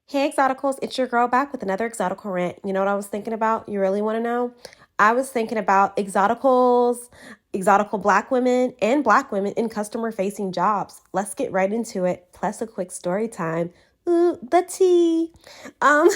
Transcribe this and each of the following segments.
Hey Exoticals, it's your girl back with another Exotical rant. You know what I was thinking about? You really want to know? I was thinking about Exoticals, Exotical black women, and black women in customer facing jobs. Let's get right into it. Plus a quick story time. Ooh, the tea. Um,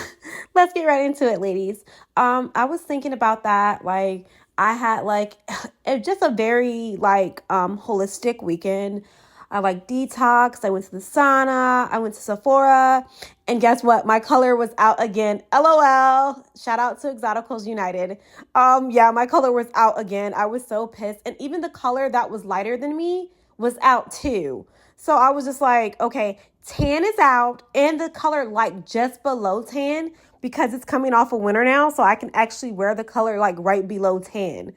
let's get right into it, ladies. I was thinking about that. I had just a very holistic weekend. I detox. I went to the sauna. I went to Sephora. And guess what? My color was out again. LOL. Shout out to Exoticals United. Yeah, my color was out again. I was so pissed. And even the color that was lighter than me was out too. So I was just like, okay, tan is out and the color just below tan because it's coming off of winter now. So I can actually wear the color right below tan.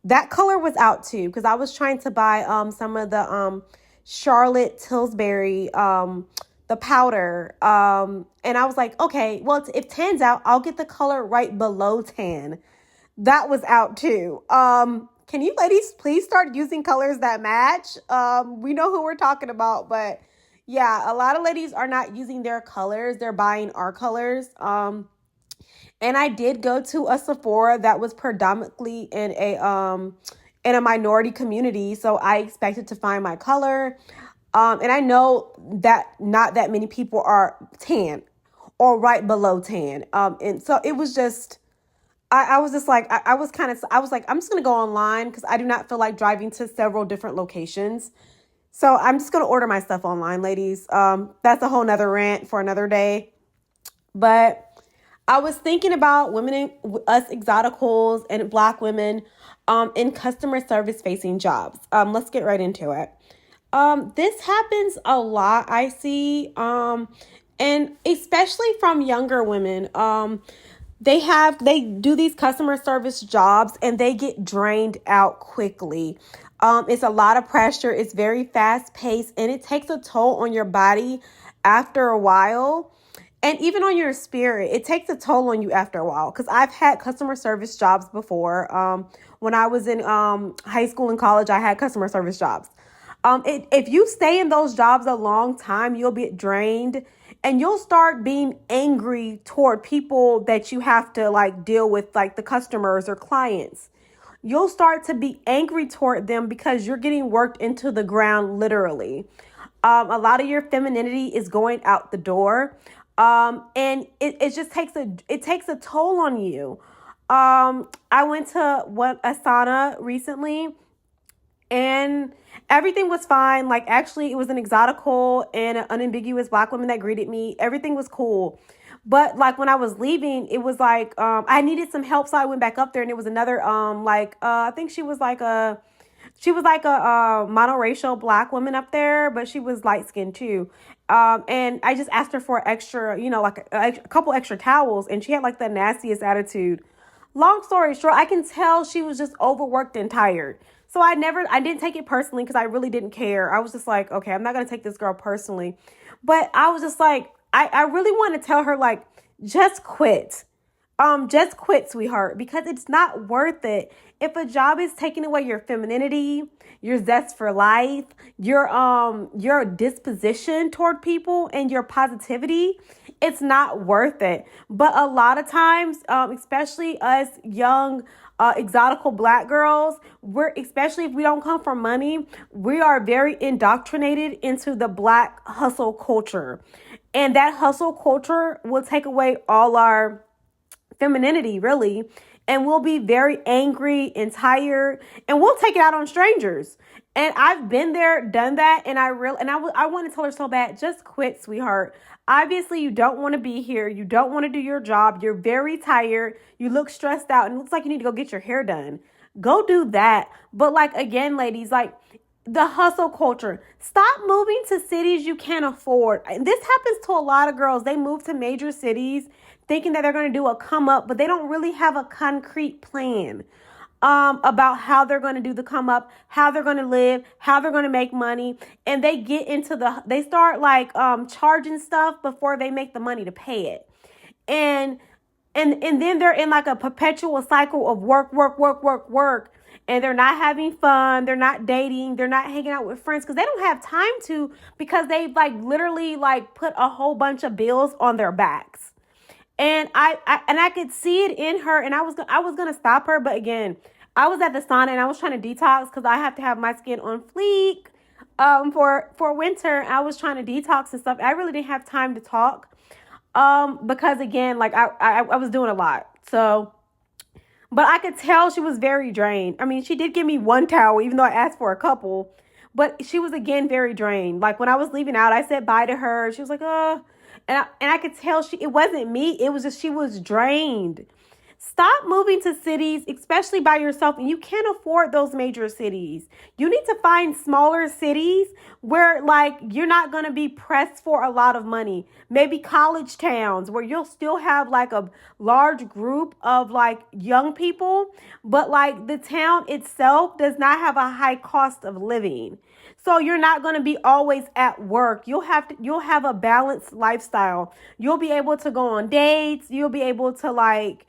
That color was out too because I was trying to buy some of the Charlotte Tilbury the powder. And I was like, okay, well, if tan's out, I'll get the color right below tan. That was out too. Can you ladies please start using colors that match? We know who we're talking about, but yeah, a lot of ladies are not using their colors. They're buying our colors. And I did go to a Sephora that was predominantly in a minority community, so I expected to find my color. And I know that not that many people are tan or right below tan. And so it was just, I was just like, I was like, I'm just going to go online because I do not feel like driving to several different locations. So I'm just going to order my stuff online, ladies. That's a whole nother rant for another day. But I was thinking about us exoticals and black women in customer service facing jobs. Let's get right into it. This happens a lot, I see, and especially from younger women. They do these customer service jobs and they get drained out quickly. It's a lot of pressure. It's very fast paced and it takes a toll on your body after a while. And even on your spirit, it takes a toll on you after a while. Because I've had customer service jobs before. When I was in high school and college, I had customer service jobs. If you stay in those jobs a long time, you'll be drained and you'll start being angry toward people that you have to deal with, like the customers or clients. You'll start to be angry toward them because you're getting worked into the ground, literally. A lot of your femininity is going out the door. And it just takes a toll on you. I went to a sauna recently and everything was fine. Actually, it was an exotical and an unambiguous black woman that greeted me. Everything was cool. But when I was leaving, it was I needed some help. So I went back up there and it was another, I think she was like a monoracial black woman up there, but she was light skinned too. And I just asked her for extra, a couple extra towels, and she had the nastiest attitude. Long story short, I can tell she was just overworked and tired. So I didn't take it personally because I really didn't care. I was just like, okay, I'm not going to take this girl personally. But I was just like, I really want to tell her, just quit. Just quit, sweetheart, because it's not worth it. If a job is taking away your femininity, your zest for life, your disposition toward people and your positivity, it's not worth it. But a lot of times, especially us young exotical black girls, especially if we don't come from money, we are very indoctrinated into the black hustle culture. And that hustle culture will take away all our femininity, really, and we'll be very angry and tired, and we'll take it out on strangers. And I've been there, done that, and I want to tell her so bad, just quit, sweetheart. Obviously, you don't want to be here. You don't want to do your job. You're very tired. You look stressed out, and it looks like you need to go get your hair done. Go do that. But again, ladies, the hustle culture. Stop moving to cities you can't afford. And this happens to a lot of girls. They move to major cities thinking that they're going to do a come up, but they don't really have a concrete plan about how they're going to do the come up, how they're going to live, how they're going to make money. And they start charging stuff before they make the money to pay it. And And then they're in like a perpetual cycle of work, work, work, work, work. And they're not having fun. They're not dating. They're not hanging out with friends because they don't have time to, because they've like literally like put a whole bunch of bills on their backs. And I could see it in her, and I was gonna stop her, but again, I was at the sauna and I was trying to detox because I have to have my skin on fleek for winter. I was trying to detox and stuff. I really didn't have time to talk because again, like I was doing a lot. So, but I could tell she was very drained. I mean, she did give me one towel, even though I asked for a couple. But she was again very drained. Like when I was leaving out, I said bye to her. She was like, "Oh," and I could tell it wasn't me. It was just she was drained. Stop moving to cities, especially by yourself, and you can't afford those major cities. You need to find smaller cities where like you're not going to be pressed for a lot of money. Maybe college towns where you'll still have like a large group of like young people, but like the town itself does not have a high cost of living. So you're not going to be always at work. You'll have a balanced lifestyle. You'll be able to go on dates. You'll be able to like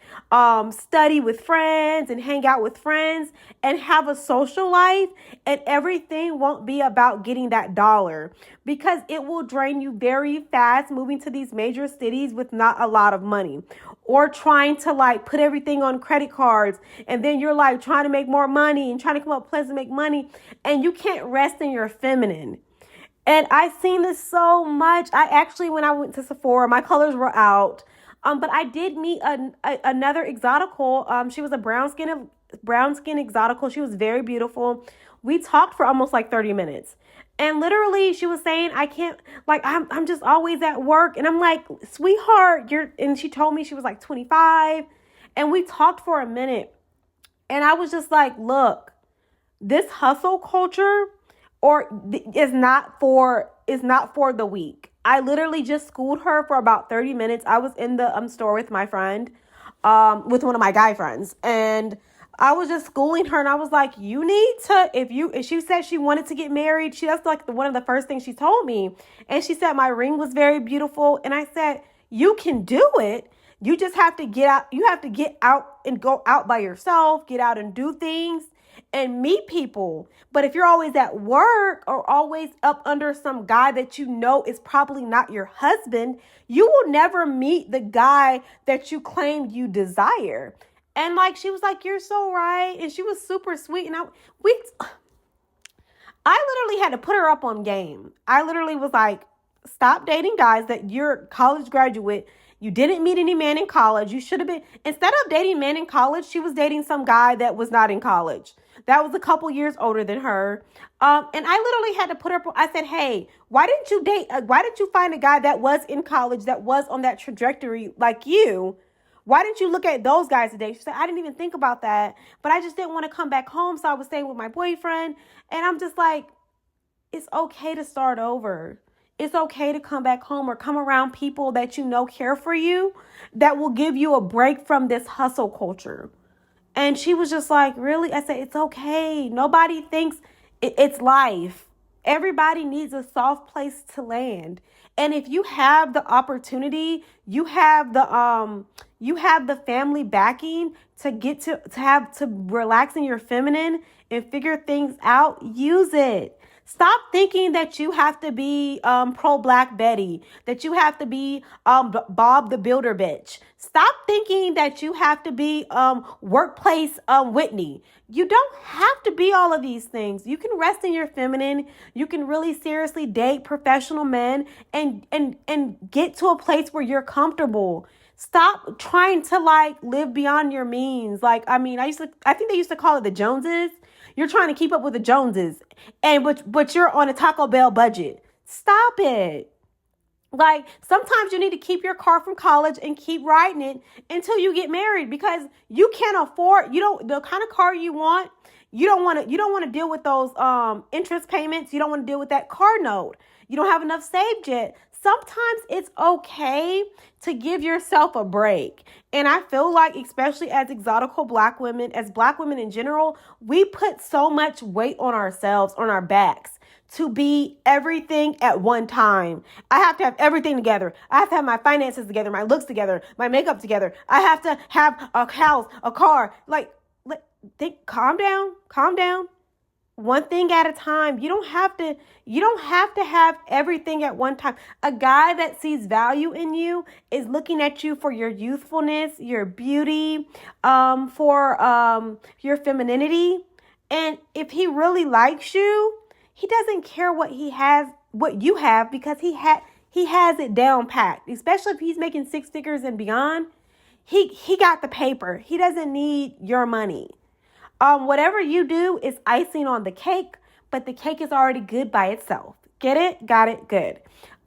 study with friends and hang out with friends and have a social life, and everything won't be about getting that dollar because it will drain you very fast moving to these major cities with not a lot of money, or trying to like put everything on credit cards, and then you're like trying to make more money and trying to come up with plans to make money, and you can't rest in your feminine. And I've seen this so much. I actually, when I went to Sephora, my colors were out. But I did meet another exotical. She was a brown skin exotical. She was very beautiful. We talked for almost like 30 minutes. And literally she was saying, I can't, like, I'm just always at work. And I'm like, sweetheart, and she told me she was like 25. And we talked for a minute. And I was just like, look, this hustle culture is not for the weak. I literally just schooled her for about 30 minutes. I was in the store with my friend, with one of my guy friends, and I was just schooling her, and I was like, you need to, if she said she wanted to get married, that's like one of the first things she told me. And she said my ring was very beautiful. And I said, you can do it. You just have to get out. You have to get out and go out by yourself, get out and do things and meet people. But if you're always at work or always up under some guy that you know is probably not your husband, you will never meet the guy that you claim you desire. And like, she was like, you're so right. And she was super sweet. And I literally had to put her up on game. I literally was like, stop dating guys that you're a college graduate. You didn't meet any man in college. You should have been, instead of dating men in college, she was dating some guy that was not in college. That was a couple years older than her. And I literally had to put her, I said, hey, why didn't you find a guy that was in college, that was on that trajectory like you? Why didn't you look at those guys today? She said, I didn't even think about that, but I just didn't want to come back home. So I was staying with my boyfriend. And I'm just like, it's okay to start over. It's okay to come back home or come around people that you know care for you, that will give you a break from this hustle culture. And she was just like, really? I said, it's okay. Nobody thinks it's life. Everybody needs a soft place to land. And if you have the opportunity, you have the family backing to get to relax in your feminine and figure things out, use it. Stop thinking that you have to be pro Black Betty, that you have to be Bob the Builder bitch. Stop thinking that you have to be workplace Whitney. You don't have to be all of these things. You can rest in your feminine. You can really seriously date professional men and get to a place where you're comfortable. Stop trying to like live beyond your means. Like, I mean, I think they used to call it the Joneses. You're trying to keep up with the Joneses, but you're on a Taco Bell budget. Stop it. Like, sometimes you need to keep your car from college and keep riding it until you get married, because you can't afford, the kind of car you want, you don't want to deal with those interest payments. You don't want to deal with that car note. You don't have enough saved yet. Sometimes it's okay to give yourself a break. And I feel like, especially as exotical Black women, as Black women in general, we put so much weight on ourselves, on our backs, to be everything at one time. I have to have everything together. I have to have my finances together, my looks together, my makeup together. I have to have a house, a car. Calm down, calm down. One thing at a time. You don't have to have everything at one time. A guy that sees value in you is looking at you for your youthfulness, your beauty, for your femininity. And if he really likes you, he doesn't care what you have, because he has it down packed. Especially if he's making six figures and beyond. He got the paper. He doesn't need your money. Whatever you do is icing on the cake, but the cake is already good by itself. Get it? Got it? Good.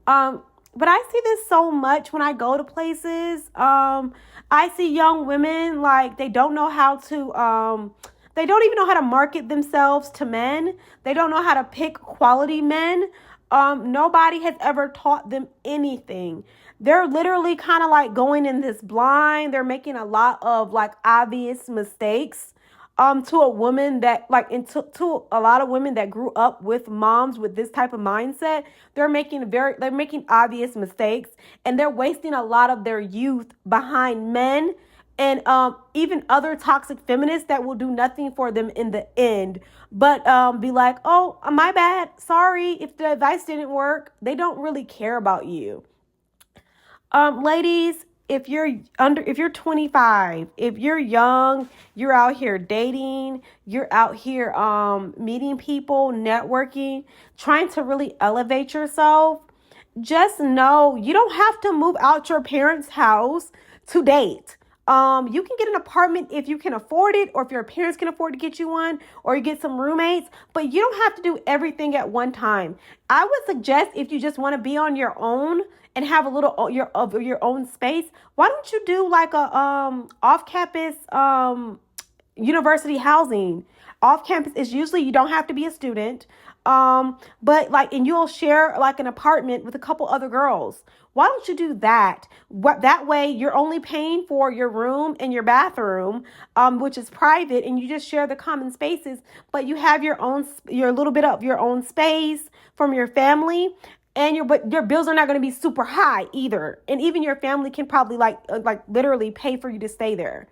But I see this so much when I go to places. I see young women, like, they don't know how to, they don't even know how to market themselves to men. They don't know how to pick quality men. Nobody has ever taught them anything. They're literally kind of like going in this blind. They're making a lot of like obvious mistakes. To a woman that to a lot of women that grew up with moms with this type of mindset, they're making obvious mistakes, and they're wasting a lot of their youth behind men and even other toxic feminists that will do nothing for them in the end, but be like, oh, my bad, sorry if the advice didn't work. They don't really care about you. Ladies, if you're 25, if you're young, you're out here dating, you're out here meeting people, networking, trying to really elevate yourself, just know you don't have to move out your parents' house to date. You can get an apartment if you can afford it, or if your parents can afford to get you one, or you get some roommates, but you don't have to do everything at one time. I would suggest, if you just want to be on your own and have a little of your own space, why don't you do like a off-campus university housing? Off-campus is usually, you don't have to be a student, but and you'll share like an apartment with a couple other girls. Why don't you do that? That way you're only paying for your room and your bathroom, which is private, and you just share the common spaces, but you have your little bit of your own space from your family. And but your bills are not going to be super high either. And even your family can probably like literally pay for you to stay there.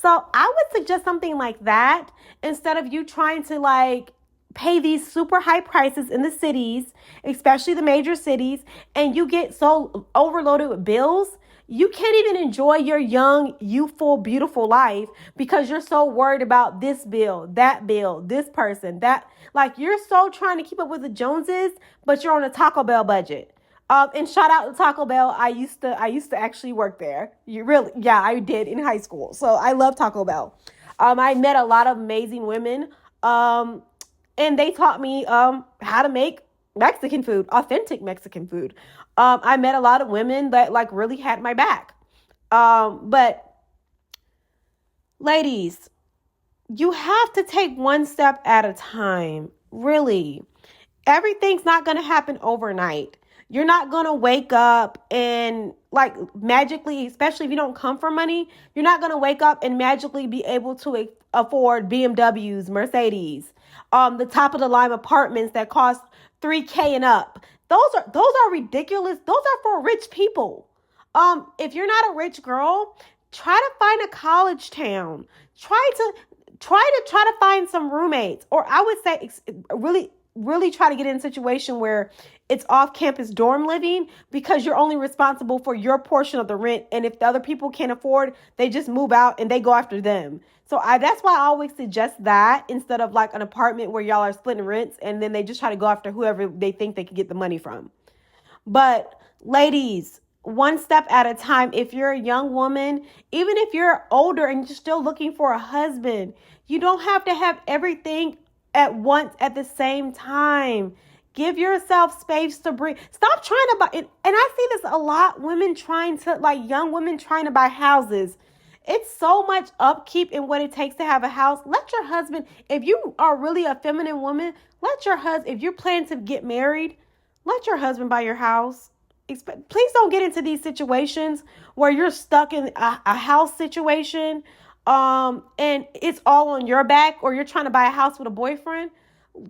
So I would suggest something like that, instead of you trying to like pay these super high prices in the cities, especially the major cities, and you get so overloaded with bills. You can't even enjoy your young, youthful, beautiful life because you're so worried about this bill, this person, that. Like, you're so trying to keep up with the Joneses, but you're on a Taco Bell budget. And shout out to Taco Bell. I used to actually work there. I did in high school. So I love Taco Bell. I met a lot of amazing women. And they taught me how to make Mexican food, authentic Mexican food. I met a lot of women that like really had my back. But ladies, you have to take one step at a time. Really. Everything's not going to happen overnight. You're not going to wake up and like magically, especially if you don't come from money, you're not going to wake up and magically be able to afford BMWs, Mercedes, the top of the line apartments that cost $3,000 and up. Those are ridiculous. Those are for rich people. If you're not a rich girl, try to find a college town. Try to find some roommates, or I would say really try to get in a situation where it's off-campus dorm living, because you're only responsible for your portion of the rent. And if the other people can't afford, they just move out and they go after them. So that's why I always suggest that, instead of like an apartment where y'all are splitting rents and then they just try to go after whoever they think they can get the money from. But ladies, one step at a time. If you're a young woman, even if you're older and you're still looking for a husband, you don't have to have everything at once at the same time. Give yourself space to breathe. Stop trying to buy it. And I see this a lot. Young women trying to buy houses. It's so much upkeep in what it takes to have a house. Let your husband, if you are really a feminine woman, if you're planning to get married, let your husband buy your house. Please don't get into these situations where you're stuck in a house situation and it's all on your back, or you're trying to buy a house with a boyfriend.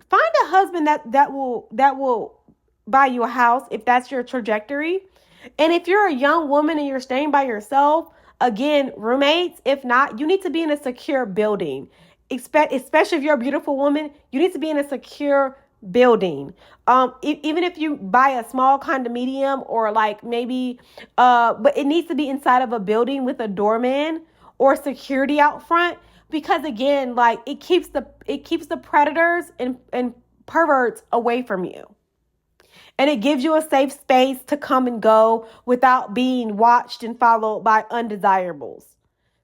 find a husband that will buy you a house if that's your trajectory. And if you're a young woman and you're staying by yourself, again, roommates, if not, you need to be in a secure building. Especially if you're a beautiful woman, you need to be in a secure building. Even if you buy a small condominium or like maybe, but it needs to be inside of a building with a doorman or security out front, because again, like it keeps the predators and perverts away from you. And it gives you a safe space to come and go without being watched and followed by undesirables.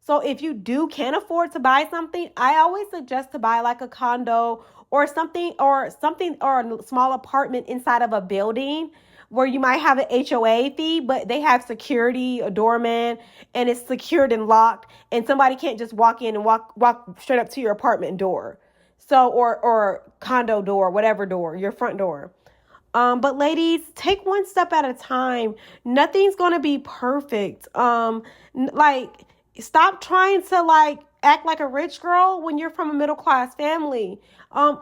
So if you can't afford to buy something, I always suggest to buy like a condo or something or a small apartment inside of a building where you might have an HOA fee, but they have security, a doorman, and it's secured and locked, and somebody can't just walk in and walk straight up to your apartment door. So or condo door, whatever door, your front door. But ladies, take one step at a time. Nothing's gonna be perfect. Like, stop trying to like act like a rich girl when you're from a middle class family.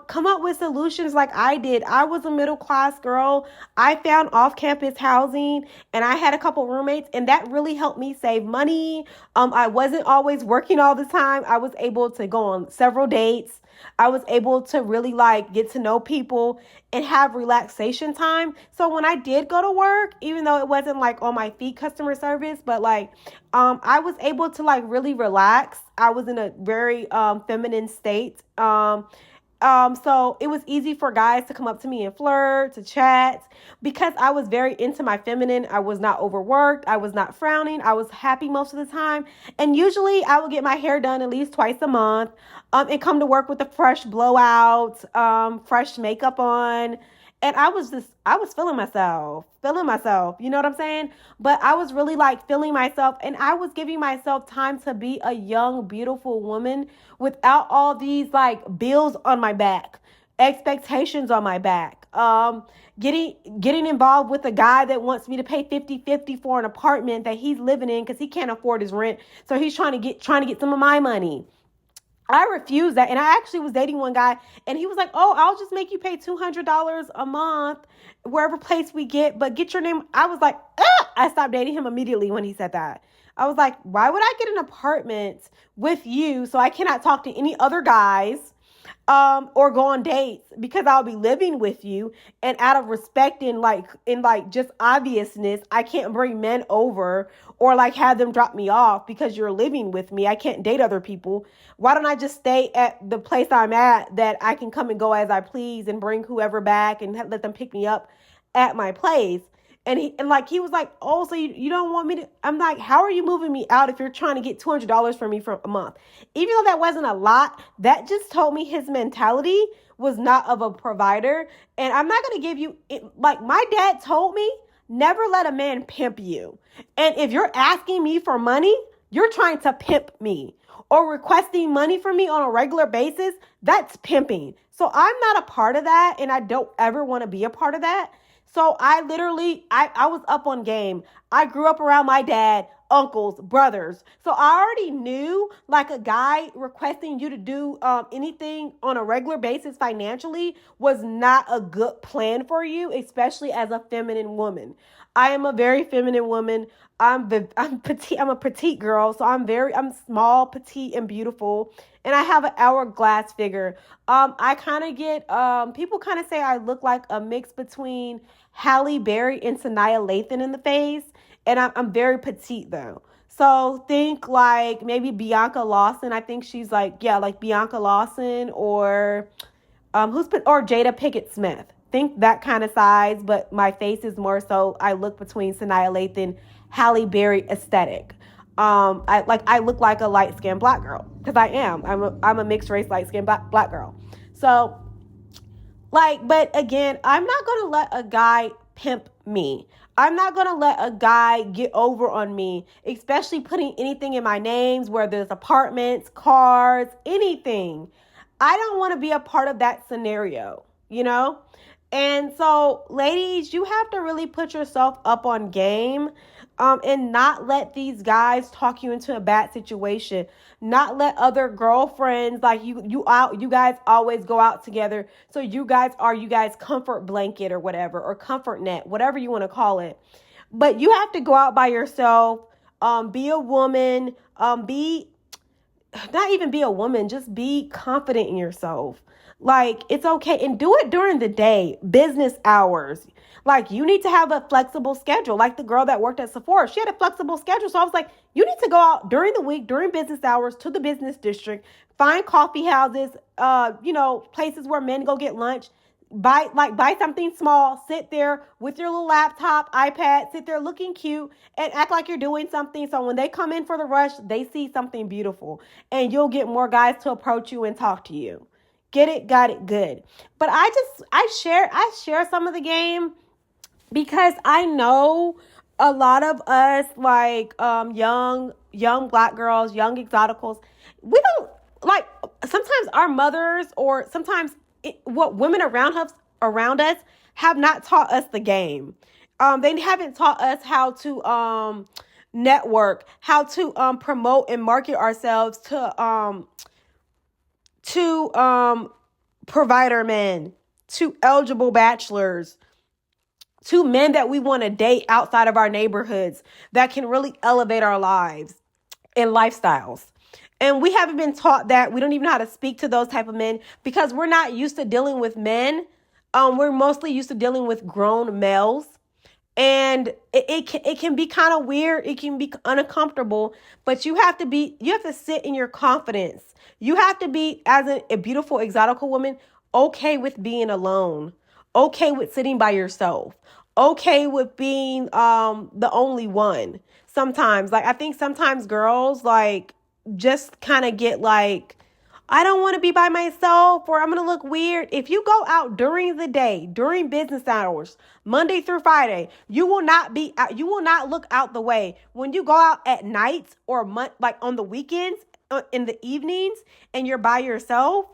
Come up with solutions like I did. I was a middle class girl. I found off campus housing and I had a couple roommates, and that really helped me save money. I wasn't always working all the time. I was able to go on several dates. I was able to really like get to know people and have relaxation time. So when I did go to work, even though it wasn't like on my feet customer service, but like I was able to like really relax. I was in a very feminine state. So it was easy for guys to come up to me and flirt, to chat, because I was very into my feminine. I was not overworked. I was not frowning. I was happy most of the time. And usually I would get my hair done at least twice a month, and come to work with a fresh blowout, fresh makeup on. And I was feeling myself, you know what I'm saying? But I was really like feeling myself, and I was giving myself time to be a young, beautiful woman without all these like bills on my back, expectations on my back. Getting involved with a guy that wants me to pay 50-50 for an apartment that he's living in because he can't afford his rent. So he's trying to get some of my money. I refused that. And I actually was dating one guy, and he was like, "Oh, I'll just make you pay $200 a month wherever place we get, but get your name." I was like, ugh! I stopped dating him immediately when he said that. I was like, why would I get an apartment with you so I cannot talk to any other guys, or go on dates, because I'll be living with you, and out of respect and like just obviousness, I can't bring men over or like have them drop me off because you're living with me. I can't date other people. Why don't I just stay at the place I'm at that I can come and go as I please and bring whoever back and let them pick me up at my place? And he was like, "Oh, so you don't want me to?" I'm like, "How are you moving me out if you're trying to get $200 from me for a month?" Even though that wasn't a lot, that just told me his mentality was not of a provider. And I'm not going to give you, like my dad told me, never let a man pimp you. And if you're asking me for money, you're trying to pimp me, or requesting money from me on a regular basis. That's pimping. So I'm not a part of that, and I don't ever want to be a part of that. So I was up on game. I grew up around my dad, uncles, brothers. So I already knew like a guy requesting you to do anything on a regular basis financially was not a good plan for you, especially as a feminine woman. I am a very feminine woman. I'm petite. I'm a petite girl. So I'm small, petite, and beautiful. And I have an hourglass figure. I kind of get, people kind of say I look like a mix between Halle Berry and Sanaa Lathan in the face. And I'm very petite though. So think like maybe Bianca Lawson. I think she's like Bianca Lawson, or or Jada Pinkett Smith. Think that kind of size, but my face is more so I look between Sanaa Lathan, Halle Berry aesthetic. I look like a light skinned black girl, because I am. I'm a mixed race light skinned black girl. So but again, I'm not gonna let a guy pimp me. I'm not going to let a guy get over on me, especially putting anything in my names, whether it's apartments, cars, anything. I don't want to be a part of that scenario, you know? And so, ladies, you have to really put yourself up on game. And not let these guys talk you into a bad situation. Not let other girlfriends like you guys always go out together. So you guys are you guys comfort blanket or whatever, or comfort net, whatever you want to call it. But you have to go out by yourself. Be a woman. Be not even be a woman, just be confident in yourself. Like, it's okay. And do it during the day, business hours. Like, you need to have a flexible schedule. Like the girl that worked at Sephora, she had a flexible schedule. So I was like, you need to go out during the week, during business hours, to the business district, find coffee houses, places where men go get lunch. Buy something small, sit there with your little laptop, iPad, sit there looking cute and act like you're doing something. So when they come in for the rush, they see something beautiful and you'll get more guys to approach you and talk to you. Get it, got it, good. But I share some of the game because I know a lot of us, like young black girls, young exoticals, we don't like, sometimes our mothers, or sometimes what women around us have not taught us the game. They haven't taught us how to network, how to promote and market ourselves to provider men, to eligible bachelors, to men that we want to date outside of our neighborhoods that can really elevate our lives and lifestyles. And we haven't been taught that. We don't even know how to speak to those type of men because we're not used to dealing with men. We're mostly used to dealing with grown males. And it can be kind of weird. It can be uncomfortable, but you have to sit in your confidence. You have to be, as a beautiful exotical woman, okay with being alone, okay with sitting by yourself, okay with being the only one. Sometimes, like, I think sometimes girls like just kind of get like, I don't want to be by myself or I'm going to look weird. If you go out during the day, during business hours, Monday through Friday, you will not look out the way. When you go out at night or like on the weekends, in the evenings, and you're by yourself,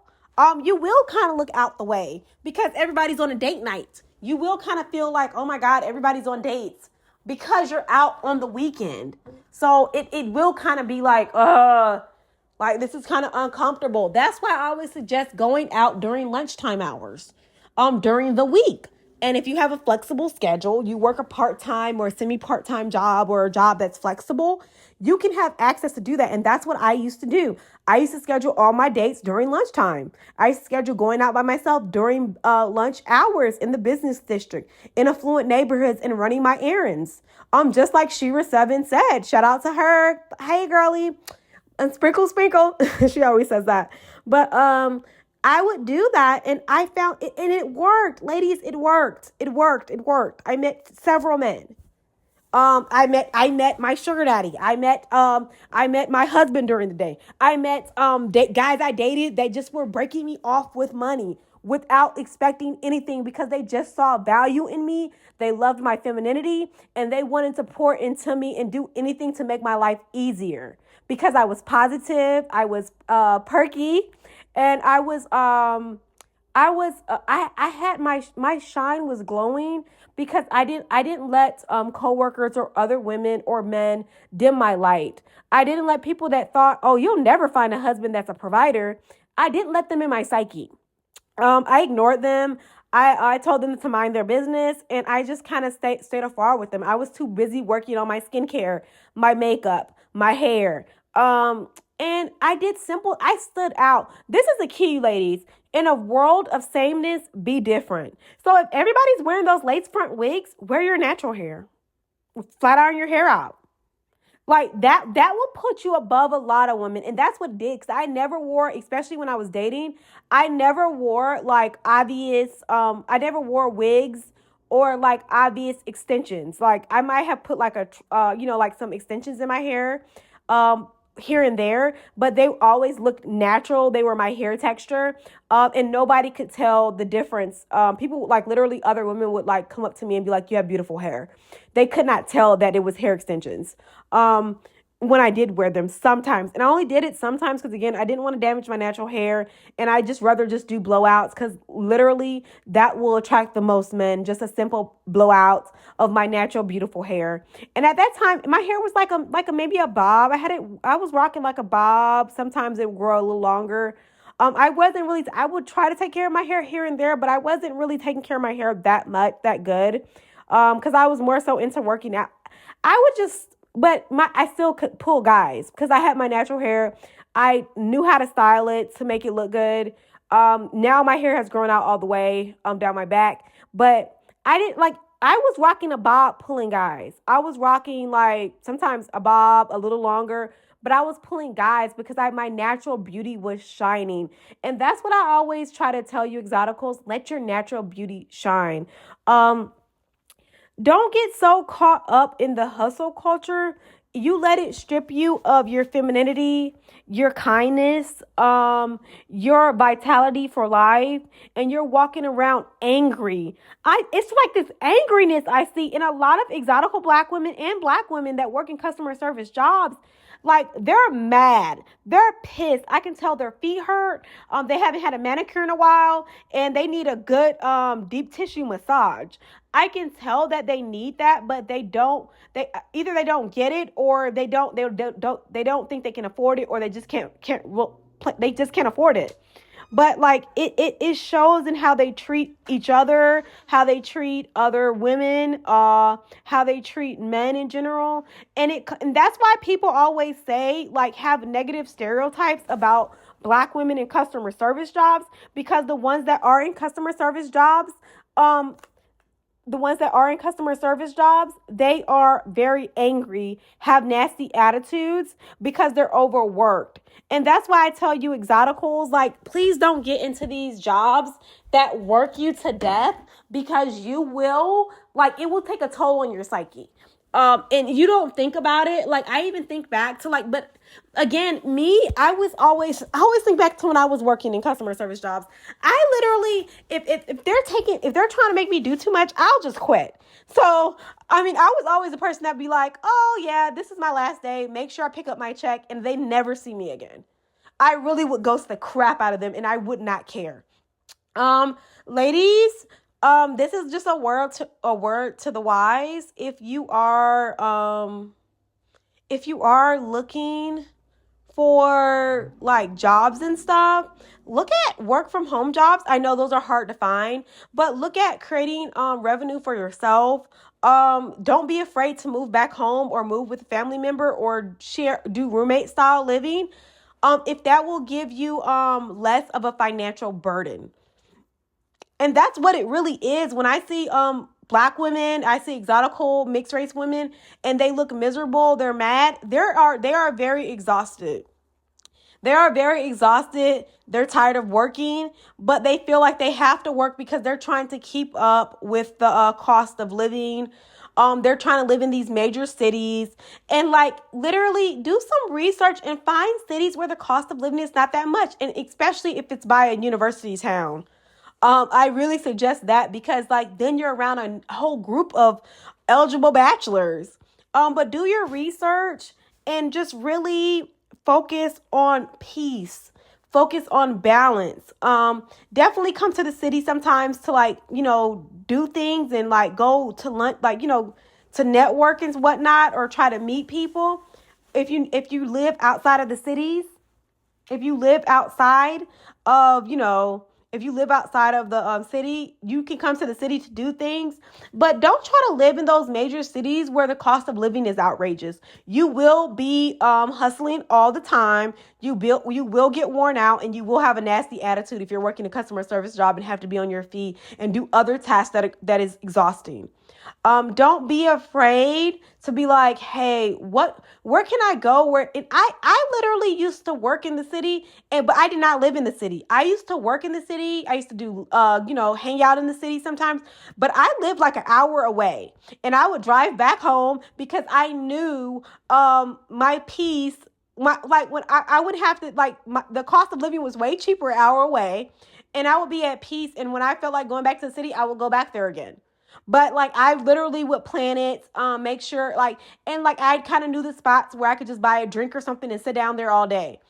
you will kind of look out the way because everybody's on a date night. You will kind of feel like, oh my God, everybody's on dates because you're out on the weekend. So it will kind of be like, this is kind of uncomfortable. That's why I always suggest going out during lunchtime hours, during the week. And if you have a flexible schedule, you work a part-time or a semi-part-time job or a job that's flexible, you can have access to do that. And that's what I used to do. I used to schedule all my dates during lunchtime. I used to schedule going out by myself during lunch hours in the business district, in affluent neighborhoods, and running my errands. Just like Shira7 said, shout out to her. Hey, girlie. And sprinkle, sprinkle. She always says that. But I would do that, and I found it, and it worked. Ladies, it worked. It worked. It worked. I met several men. I met my sugar daddy. I met my husband during the day. I met guys I dated that just were breaking me off with money without expecting anything because they just saw value in me. They loved my femininity and they wanted to pour into me and do anything to make my life easier because I was positive, I was perky, and I had my shine was glowing because I didn't let coworkers or other women or men dim my light. I didn't let people that thought, oh, you'll never find a husband that's a provider. I didn't let them in my psyche. I ignored them. I told them to mind their business, and I just kind of stayed afar with them. I was too busy working on my skincare, my makeup, my hair. And I stood out. This is the key, ladies. In a world of sameness, be different. So if everybody's wearing those lace front wigs, wear your natural hair. Flat iron your hair out. Like that will put you above a lot of women. And that's what it did. Because I never wore, especially when I was dating, I never wore like obvious, I never wore wigs or like obvious extensions. Like I might have put like like some extensions in my hair. Here and there, but they always looked natural. They were my hair texture, and nobody could tell the difference. People like literally other women would like come up to me and be like, "You have beautiful hair." They could not tell that it was hair extensions. when I did wear them sometimes. And I only did it sometimes because, again, I didn't want to damage my natural hair. And I just rather just do blowouts because literally that will attract the most men. Just a simple blowout of my natural, beautiful hair. And at that time, my hair was like a maybe a bob. I was rocking like a bob. Sometimes it would grow a little longer. I would try to take care of my hair here and there, but I wasn't really taking care of my hair that good. Because I was more so into working out. I would just, but I still could pull guys because I had my natural hair. I knew how to style it to make it look good. Now my hair has grown out all the way down my back, but I didn't like. I was rocking a bob pulling guys. I was rocking like sometimes a bob a little longer, but I was pulling guys because my natural beauty was shining. And that's what I always try to tell you, exoticals, let your natural beauty shine. Don't get so caught up in the hustle culture. You let it strip you of your femininity, your kindness, your vitality for life, and you're walking around angry. It's like this angriness I see in a lot of exotical black women and black women that work in customer service jobs. Like they're mad, they're pissed. I can tell their feet hurt. They haven't had a manicure in a while, and they need a good deep tissue massage. I can tell that they need that, but they don't. They either they don't get it, or they don't think they can afford it, or they just can't well, they just can't afford it. But like it shows in how they treat each other, how they treat other women, how they treat men in general. And that's why people always say, like, have negative stereotypes about black women in customer service jobs, because um the ones that are in customer service jobs, they are very angry, have nasty attitudes because they're overworked. And that's why I tell you, exoticals, like, please don't get into these jobs that work you to death, because it will take a toll on your psyche. And you don't think about it. Like, I even think back to but again, I always think back to when I was working in customer service jobs. I literally, if they're trying to make me do too much, I'll just quit. So, I mean, I was always the person that'd be like, oh yeah, this is my last day. Make sure I pick up my check, and they never see me again. I really would ghost the crap out of them, and I would not care. Ladies, this is just a word to the wise. If you are looking for like jobs and stuff, look at work from home jobs. I know those are hard to find, but look at creating revenue for yourself. Don't be afraid to move back home or move with a family member or do roommate style living. If that will give you less of a financial burden. And that's what it really is. When I see black women, I see exotical mixed race women, and they look miserable, they're mad. They are very exhausted. They are very exhausted. They're tired of working, but they feel like they have to work because they're trying to keep up with the cost of living. They're trying to live in these major cities, and like literally do some research and find cities where the cost of living is not that much, and especially if it's by a university town. I really suggest that, because like then you're around a whole group of eligible bachelors. But do your research and just really focus on peace, focus on balance. Definitely come to the city sometimes to do things and like go to lunch, to network and whatnot, or try to meet people. If you live outside of the cities, if you live outside of, if you live outside of the city, you can come to the city to do things, but don't try to live in those major cities where the cost of living is outrageous. You will be hustling all the time. You will get worn out, and you will have a nasty attitude if you're working a customer service job and have to be on your feet and do other tasks that is exhausting. Don't be afraid to be like, hey, where can I go? And I literally used to work in the city, but I did not live in the city. I used to work in the city. I used to do, hang out in the city sometimes, but I lived like an hour away, and I would drive back home because I knew, my peace, when I would have to, the cost of living was way cheaper an hour away, and I would be at peace. And when I felt like going back to the city, I would go back there again. But like I literally would plan it, make sure like, and like I kind of knew the spots where I could just buy a drink or something and sit down there all day.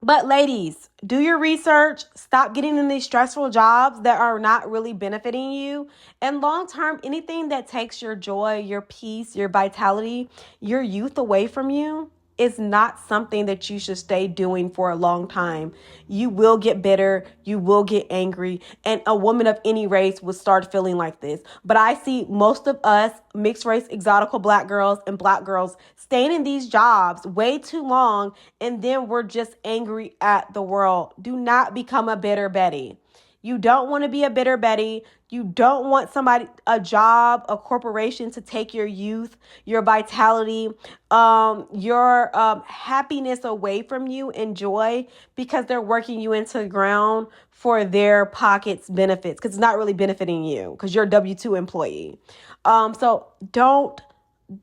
But ladies, do your research. Stop getting in these stressful jobs that are not really benefiting you. And long term, anything that takes your joy, your peace, your vitality, your youth away from you is not something that you should stay doing for a long time. You will get bitter, you will get angry, and a woman of any race will start feeling like this. But I see most of us mixed race, exotical black girls and black girls staying in these jobs way too long, and then we're just angry at the world. Do not become a bitter Betty. You don't want to be a bitter Betty. You don't want somebody, a job, a corporation to take your youth, your vitality, your happiness away from you and joy because they're working you into the ground for their pockets benefits because it's not really benefiting you because you're a W-2 employee. So don't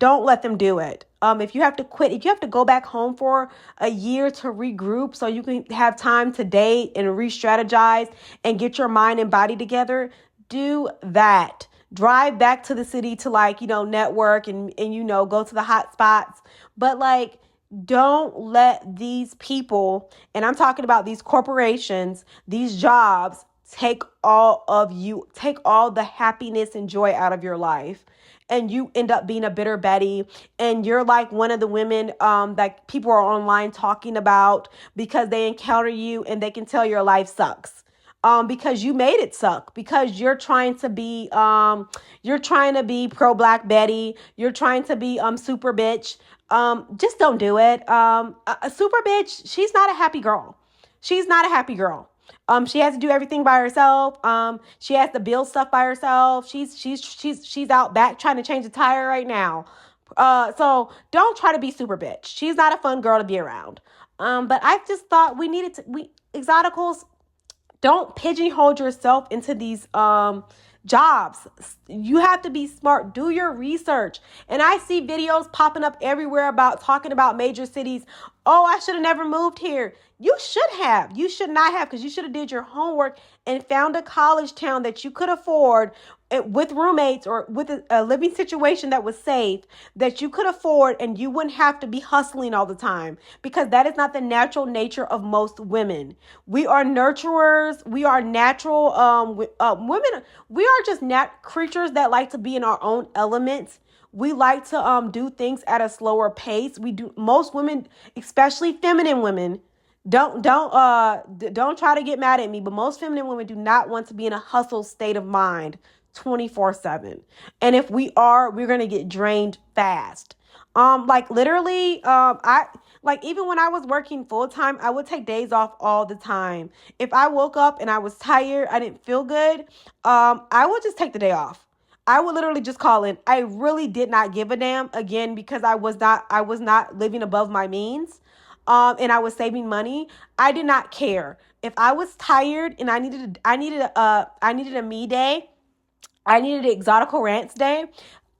let them do it. If you have to quit, if you have to go back home for a year to regroup so you can have time to date and re-strategize and get your mind and body together, do that. Drive back to the city to like, network and go to the hot spots. But like, don't let these people, and I'm talking about these corporations, these jobs, take all of you, take all the happiness and joy out of your life. And you end up being a bitter Betty, and you're like one of the women that people are online talking about because they encounter you and they can tell your life sucks. Because you made it suck, because you're trying to be pro Black Betty, you're trying to be super bitch. Just don't do it. A super bitch, she's not a happy girl. She's not a happy girl. She has to do everything by herself. She has to build stuff by herself. She's out back trying to change a tire right now. So don't try to be super bitch. She's not a fun girl to be around. But I just thought we exoticals, don't pigeonhole yourself into these jobs. You have to be smart. Do your research. And I see videos popping up everywhere about talking about major cities. Oh, I should have never moved here. You should have. You should not have, because you should have did your homework and found a college town that you could afford with roommates or with a living situation that was safe, that you could afford, and you wouldn't have to be hustling all the time, because that is not the natural nature of most women. We are nurturers. We are natural women. We are just creatures that like to be in our own elements. We like to do things at a slower pace. We do. Most women, especially feminine women, don't try to get mad at me, but most feminine women do not want to be in a hustle state of mind 24/7. And if we are, we're going to get drained fast. Like literally, I like even when I was working full time, I would take days off all the time. If I woke up and I was tired, I didn't feel good, I would just take the day off. I would literally just call in. I really did not give a damn, again, because I was not living above my means. And I was saving money. I did not care. If I was tired and I needed a me day, I needed an exotical rants day,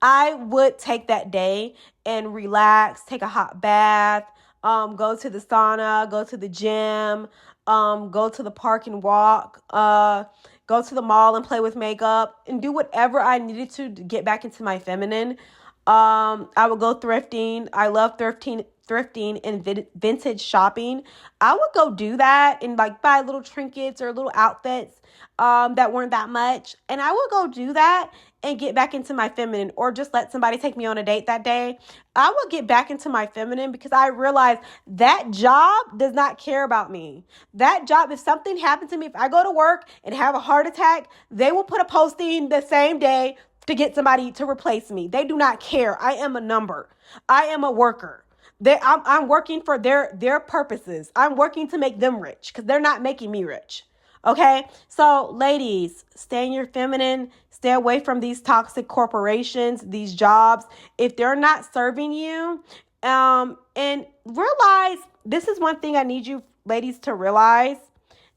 I would take that day and relax, take a hot bath, go to the sauna, go to the gym, go to the park and walk, go to the mall and play with makeup, and do whatever I needed to get back into my feminine. I would go thrifting. I love thrifting and vintage shopping. I would go do that and like buy little trinkets or little outfits that weren't that much. And I would go do that and get back into my feminine, or just let somebody take me on a date that day. I would get back into my feminine because I realized that job does not care about me. That job, if something happened to me, if I go to work and have a heart attack, they will put a posting the same day to get somebody to replace me. They do not care. I am a number. I am a worker. I'm working for their purposes. I'm working to make them rich because they're not making me rich. Okay? So ladies, stay in your feminine. Stay away from these toxic corporations, these jobs. If they're not serving you, and realize, this is one thing I need you ladies to realize.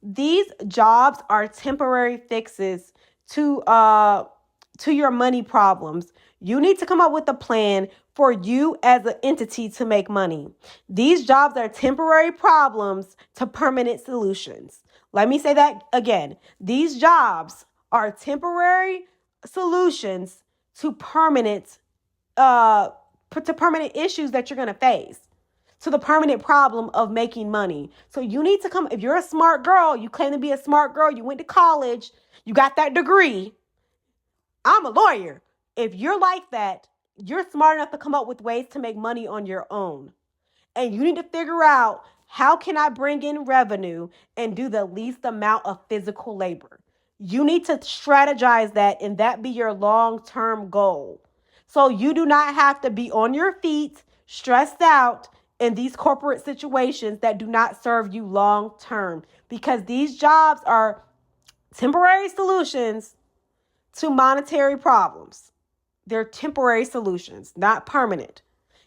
These jobs are temporary fixes to your money problems. You need to come up with a plan for you as an entity to make money. These jobs are temporary problems to permanent solutions. Let me say that again. These jobs are temporary solutions to permanent issues that you're going to face, to the permanent problem of making money. So you need to come, if you're a smart girl, you claim to be a smart girl, you went to college, you got that degree. I'm a lawyer. If you're like that, you're smart enough to come up with ways to make money on your own. And you need to figure out, how can I bring in revenue and do the least amount of physical labor? You need to strategize that, and that be your long-term goal. So you do not have to be on your feet, stressed out in these corporate situations that do not serve you long-term, because these jobs are temporary solutions to monetary problems. They're temporary solutions, not permanent.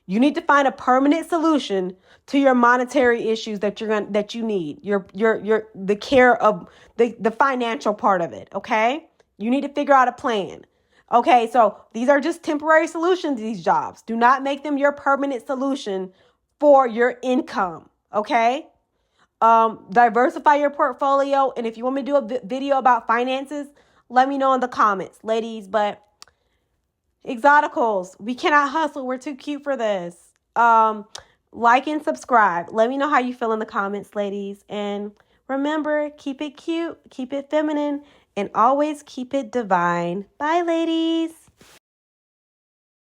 You need to find a permanent solution to your monetary issues that you need. The care of the financial part of it, okay? You need to figure out a plan. Okay, so these are just temporary solutions to these jobs. Do not make them your permanent solution for your income, okay? Diversify your portfolio. And if you want me to do a video about finances, let me know in the comments, ladies. But Exoticals, we cannot hustle. We're too cute for this. Like and subscribe. Let me know how you feel in the comments, ladies. And remember, keep it cute, keep it feminine, and always keep it divine. Bye, ladies.